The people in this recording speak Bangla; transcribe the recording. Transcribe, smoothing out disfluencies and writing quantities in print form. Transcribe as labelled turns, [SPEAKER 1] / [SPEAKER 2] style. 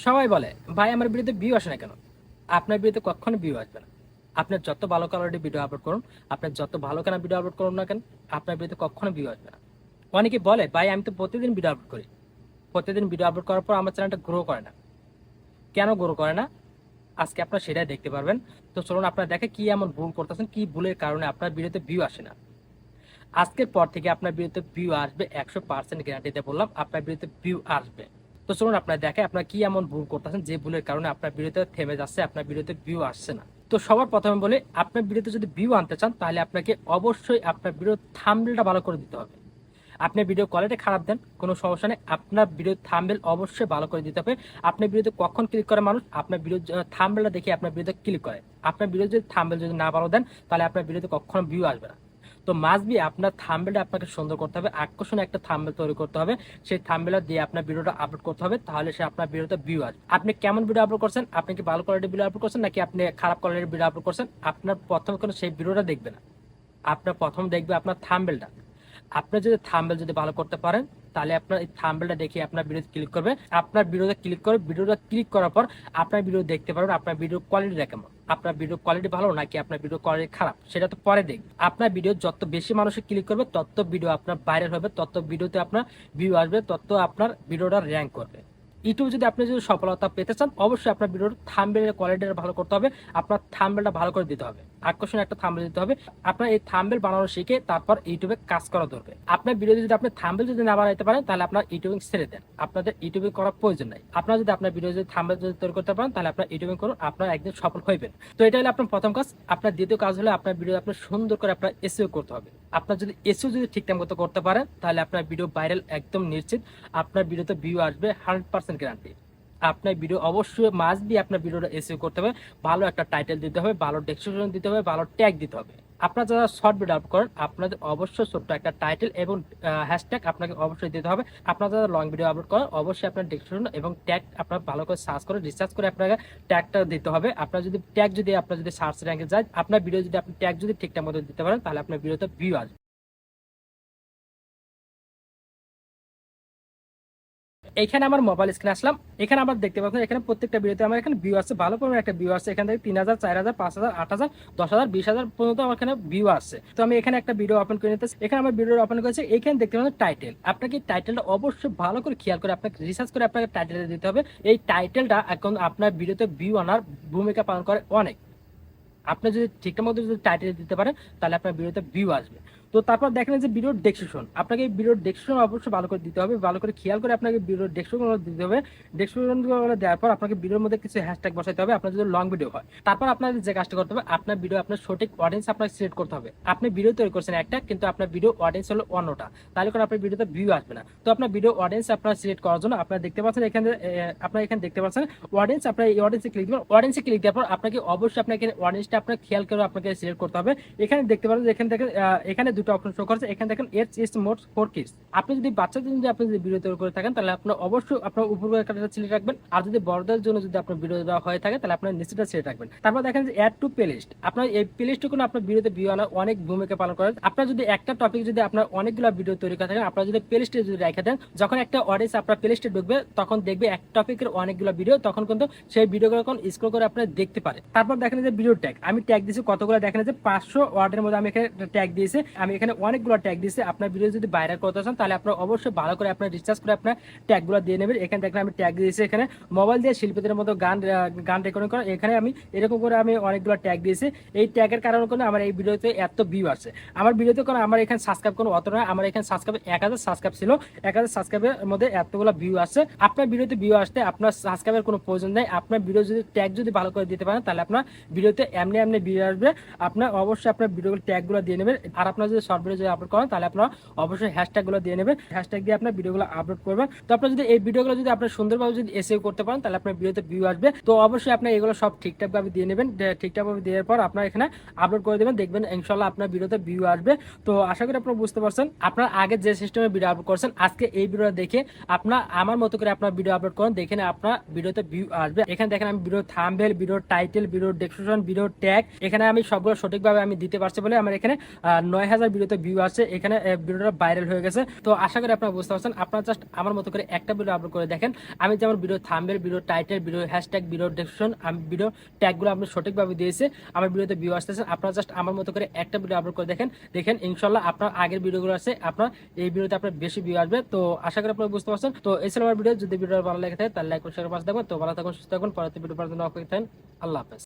[SPEAKER 1] সবাই বলে ভাই আমার ভিডিওতে ভিউ আসে না কেন? আপনার ভিডিওতে কখনো ভিউ আসবে না। আপনার যত ভালো কোয়ালিটির ভিডিও আপলোড করুন, আপনার যত ভালো কেন ভিডিও আপলোড করুন না কেন, আপনার ভিডিওতে কখনো ভিউ আসবে না। অনেকে বলে ভাই আমি তো প্রতিদিন ভিডিও আপলোড করি, প্রতিদিন ভিডিও আপলোড করার পর আমার চ্যানেলটা গ্রো করে না। কেন গ্রো করে না? আজকে আপনারা সেটাই দেখতে পারবেন। তো চলুন আপনারা দেখে কি এমন ভুল করতেছেন, কি ভুলের কারণে আপনার ভিডিওতে ভিউ আসে না। আজকের পর থেকে আপনার ভিডিওতে ভিউ আসবে, 100% গ্যারান্টিতে বললাম আপনার ভিডিওতে ভিউ আসবে। তো চলুন আপনার দেখে আপনার কি এমন ভুল করতেছেন যে ভুলের কারণে আপনার ভিডিওতে থেমে যাচ্ছে, আপনার ভিডিওতে ভিউ আসছে না। তো সবার প্রথমে বলে, আপনার ভিডিওতে যদি ভিউ আনতে চান তাহলে আপনাকে অবশ্যই আপনার ভিডিওর থাম্বনেলটা ভালো করে দিতে হবে। আপনি ভিডিও কোয়ালিটি খারাপ দেন, কোনো সমস্যা নেই, আপনার ভিডিও থাম্বনেল অবশ্যই ভালো করে দিতে হবে। আপনার ভিডিওতে কখন ক্লিক করে মানুষ? আপনার ভিডিও থাম্বনেলটা দেখে আপনার ভিডিওতে ক্লিক করে। আপনার ভিডিও যদি থাম্বনেল যদি না ভালো দেন তাহলে আপনার ভিডিওতে কখনো ভিউ আসবে না। তো মাস্ট বি আপনার থাম্বনেলটা আপনাকে সুন্দর করতে হবে, আকর্ষণীয় একটা থাম্বনেল তৈরি করতে হবে। সেই থাম্বনেল দিয়ে আপনার ভিডিওটা আপলোড করতে হবে, তাহলে সে আপনার ভিডিওতে ভিউ আসবে। আপনি কেমন ভিডিও আপলোড করছেন? আপনি কি ভালো কোয়ালিটির ভিডিও আপলোড করছেন নাকি আপনি খারাপ কোয়ালিটির ভিডিও আপলোড করছেন? আপনার প্রথম কোনো সেই ভিডিওটা দেখবে না, আপনার প্রথম দেখবে আপনার থাম্বনেলটা। আপনি যদি থাম্বনেল যদি ভালো করতে পারেন তাহলে আপনার এই থাম্বনেলটা দেখে আপনার ভিডিওতে ক্লিক করবে, আপনার ভিডিওতে ক্লিক করে ভিডিওটা ক্লিক করার পর আপনার ভিডিও দেখতে পারবেন আপনার ভিডিও কোয়ালিটিটা কেমন। আপনার ভিডিও কোয়ালিটি ভালো নাকি আপনার ভিডিও কোয়ালিটি খারাপ সেটা তো পরে দেখবে। আপনার ভিডিও যত বেশি মানুষে ক্লিক করবে তত ভিডিও আপনার ভাইরাল হবে, তত ভিডিওতে আপনার ভিউ আসবে, তত আপনার ভিডিওটা র্যাঙ্ক করবে। ইউটিউব যদি আপনি যদি সফলতা পেতে চান অবশ্যই আপনার ভিডিওর থাম্বনেলের কোয়ালিটিটা ভালো করতে হবে, আপনার থাম্বনেলটা ভালো করে দিতে হবে, আকর্ষণীয় একটা থাম্বনেল দিতে হবে। আপনার এই থাম্বনেল বানানো শিখে তারপর ইউটিউবে কাজ করা দরকার। আপনার ভিডিও যদি আপনি থাম্বনেল যদি না বানাইতে পারেন তাহলে আপনার ইউটিউবিং ছেড়ে দেন, আপনাদের ইউটিউবিং করার প্রয়োজন নাই। আপনার যদি আপনার ভিডিও যদি থাম্বনেল যদি তৈরি করতে পারেন তাহলে আপনার ইউটিউবিং করুন, আপনার একদিন সফল হইবেন। তো এটা হলো আপনার প্রথম কাজ। আপনার দ্বিতীয় কাজ হলো আপনার ভিডিও আপনার সুন্দর করে আপনার এসইও করতে হবে। আপনার যদি এসইও যদি ঠিকঠাক মতো করতে পারেন তাহলে আপনার ভিডিও ভাইরাল একদম নিশ্চিত, আপনার ভিডিওতে ভিউ আসবে 100% গ্যারান্টি। আপনার ভিডিও অবশ্যই মাস্ট বি আপনার ভিডিওটা এসইও করতে হবে, ভালো একটা টাইটেল দিতে হবে, ভালো ডেসক্রিপশন দিতে হবে, ভালো ট্যাগ দিতে হবে। আপনারা যারা শর্ট ভিডিও আপলোড করেন আপনাদের অবশ্যই ছোট্ট একটা টাইটেল এবং হ্যাশট্যাগ আপনাকে অবশ্যই দিতে হবে। আপনারা যারা লং ভিডিও আপলোড করেন অবশ্যই আপনার ডেসক্রিপশন এবং ট্যাগ আপনার ভালো করে সার্চ করে রিসার্চ করে আপনাকে ট্যাগটা দিতে হবে। আপনার যদি ট্যাগ যদি আপনার যদি সার্চ র্যাঙ্কে যায়, আপনার ভিডিও যদি আপনি ট্যাগ যদি ঠিকঠাক মতো দিতে পারেন তাহলে আপনার ভিডিওতে ভিউ আসবে। এখানে আমার মোবাইল স্ক্রিন আসলাম, এখানে আবার দেখতে পাচ্ছেন এখানে প্রত্যেকটা ভিডিওতে আমার এখানে ভিউ আসছে, ভালো পরিমাণে একটা ভিউ আসছে। এখান থেকে 3000, 4000, 5000, 8000, 10000, 20000 পর্যন্ত আমার এখানে ভিউ আসছে। তো আমি এখানে একটা ভিডিও ওপেন করে নিতেছি, এখানে আমার ভিডিও ওপেন করেছে। এখানে দেখতে পাচ্ছেন টাইটেল, আপনাকে টাইটেলটা অবশ্যই ভালো করে খেয়াল করে আপনাকে রিসার্চ করে আপনাকে টাইটেলটা দিতে হবে। এই টাইটেলটা এখন আপনার ভিডিওতে ভিউ আনার ভূমিকা পালন করে অনেক। আপনি যদি ঠিকঠাক মতো যদি টাইটেল দিতে পারেন তাহলে আপনার ভিডিওতে ভিউ আসবে। তো তারপর দেখেন যে ভিডিওর ডেসক্রিপশন, আপনাকে এই ভিডিওর ডেসক্রিপশন অবশ্যই ভালো করে দিতে হবে, ভালো করে খেয়াল করে আপনাকে ভিডিওর ডেসক্রিপশন দিতে হবে। ডেসক্রিপশন দেওয়ার পর আপনাকে ভিডিওর মধ্যে কিছু হ্যাশট্যাগ বসাতে হবে আপনার যদি লং ভিডিও হয়। তারপর আপনার যে কাজটা করতে হবে, আপনার ভিডিও আপনার সঠিক অডিয়েন্স আপনাকে সিলেক্ট করতে হবে। আপনি ভিডিও তৈরি করছেন একটা, কিন্তু আপনার ভিডিও অডিয়েন্স হলো অন্যটা, তাহলে করে আপনার ভিডিওতে ভিউ আসবে না। তো আপনার ভিডিও অডিয়েন্স আপনার সিলেক্ট করার জন্য আপনারা দেখতে পাচ্ছেন এখানে, আপনারা এখানে দেখতে পাচ্ছেন অডিয়েন্স, আপনার এই অডিয়েন্সে ক্লিক দিবেন। অডিয়েন্সে ক্লিক দেওয়ার পর আপনাকে অবশ্যই আপনাকে অডিয়েন্সটা আপনার খেয়াল করে আপনাকে সিলেক্ট করতে হবে। এখানে দেখতে পারেন এখানে দেখেন, এখানে দুটো অপশন শো করছে, এখানে দেখেন age is mode for kids. আপনি যদি বাচ্চাদের যদি আপনি যদি ভিডিও তৈরি করে থাকেন তাহলে আপনার অবশ্যই আপনার উপর কাটাটা সিলেক্ট রাখবেন, আর যদি বড়দের জন্য যদি আপনার ভিডিও দেওয়া হয়ে থাকে তাহলে আপনার নিচেটা সিলেক্ট রাখবেন। তারপর দেখেন যে অ্যাড টু প্লেলিস্ট, আপনার এই প্লেলিস্টে আপনার ভিডিওতে ভিউ আনার অনেক ভূমিকা পালন করে। আপনার যদি একটা টপিক যদি আপনার অনেকগুলো ভিডিও তৈরি করে থাকেন, আপনার যদি প্লেলিস্টে যদি রেখে দেন, যখন একটা অডিয়েন্স আপনার প্লেলিস্টে ঢুকবে তখন দেখবে এক টপিকের অনেকগুলো ভিডিও, তখন কিন্তু সেই ভিডিওগুলো এখন স্ক্রল করে আপনার দেখতে পারে। তারপর দেখেন যে ভিডিও ট্যাগ, আমি ট্যাগ দিয়েছি কতগুলো, দেখেন যে 500 ওয়ার্ডের মধ্যে আমি এখানে ট্যাগ দিয়েছি, আমি এখানে অনেকগুলো ট্যাগ দিয়েছি। আপনার ভিডিও যদি ভাইরাল করতে চান তাহলে আপনার অবশ্যই ভালো করে আপনার রিসার্চ করে আপনার ট্যাগগুলো দিয়ে নেবেন। এখানে দেখেন আমি ট্যাগ দিয়েছি, এখানে মোবাইল দিয়ে শিল্পীদের মতো গান রেকর্ডিং করা, এখানে আমি এরকম করে আমি অনেকগুলো ট্যাগ দিয়েছি। এই ট্যাগের কারণে কোনো আমার এই ভিডিওতে এত ভিউ আসছে। আমার ভিডিওতে কোনো আমার এখানে সাবস্ক্রাইব কোনো অত নয়, আমার এখানে সাবস্ক্রাইব 1000 সাবস্ক্রাইব ছিল, 1000 সাবস্ক্রাইবের মধ্যে এতগুলো ভিউ আসছে। আপনার ভিডিওতে ভিউ আসতে আপনার সাবস্ক্রাইবের কোনো প্রয়োজন নেই। আপনার ভিডিও যদি ট্যাগ যদি ভালো করে দিতে পারেন তাহলে আপনার ভিডিওতে এমনি এমনি ভিউ আসবে। আপনার অবশ্যই আপনার ভিডিওগুলো ট্যাগগুলো দিয়ে নেবেন। আর আপনার যদি শর্ট ভিডিও যদি আপলোড করেন তাহলে আপনার অবশ্যই হ্যাশট্যাগুলো দিয়ে নেবেন, হ্যাশট্যাগ দিয়ে আপনার ভিডিওগুলো আপলোড করবেন। তো আপনার যদি এই ভিডিওগুলো যদি আপনার সুন্দরভাবে যদি এসইও করতে পারেন তাহলে আপনার ভিডিওতে ভিউ আসবে। তো অবশ্যই আপনার এগুলো সব ঠিকঠাকভাবে দিয়ে নেবেন, ঠিকঠাকভাবে দেওয়ার পর আপনার এখানে আপলোড করে দেবেন, দেখবেন ইনশাআল্লাহ আপনার ভিডিওতে ভিউ আসবে। তো আশা করি আপনারা বুঝতে পারছেন। আপনার আগে যে সিস্টেমে ভিডিও আপলোড করছেন আজকে এই ভিডিওটা দেখে আপনার আমার মতো করে আপনার ভিডিও আপলোড করেন, দেখেন আপনার ভিডিওতে ভিউ আসবে। এখানে দেখেন আমি video thumbnail, video title, video description, video tag এখানে আমি সবগুলো সঠিকভাবে আমি দিতে পারছি বলে আমার এখানে 9000 হাজার ভিডিওতে ভিউ আছে, এখানে ভিডিওটা ভাইরাল হয়ে গেছে। তো আশা করি আপনারা বুঝতে পারছেন। আপনারা জাস্ট আমার মতো করে একটা ভিডিও আপলোড করে দেখেন। আমি যেমন video thumbnail, video title, video hashtag, video description, আমি ভিডিও ট্যাগগুলো আপনি সঠিকভাবে দিয়েছে, আমার ভিডিওতে ভিউ আসতেছে। আপনারা জাস্ট আমার মতো করে একটা ভিডিও আপলোড করে দেখেন, দেখেন ইনশাল্লাহ আপনার আগের ভিডিওগুলো আছে, আপনার এই ভিডিওতে আপনার বেশি ভিউ আসবে। তো আশা করি আপনারা বুঝতে পারছেন। তো এই ছিল আমার ভিডিও। যদি ভিডিও ভালো লেগে থাকে তাহলে লাইক করে শেয়ার পাশে থাকবেন। তো ভালো থাকুন, সুস্থ থাকুন, পরবর্তী ভিডিও পর্যন্ত অপেক্ষা থাকেন। আল্লাহ হাফেজ।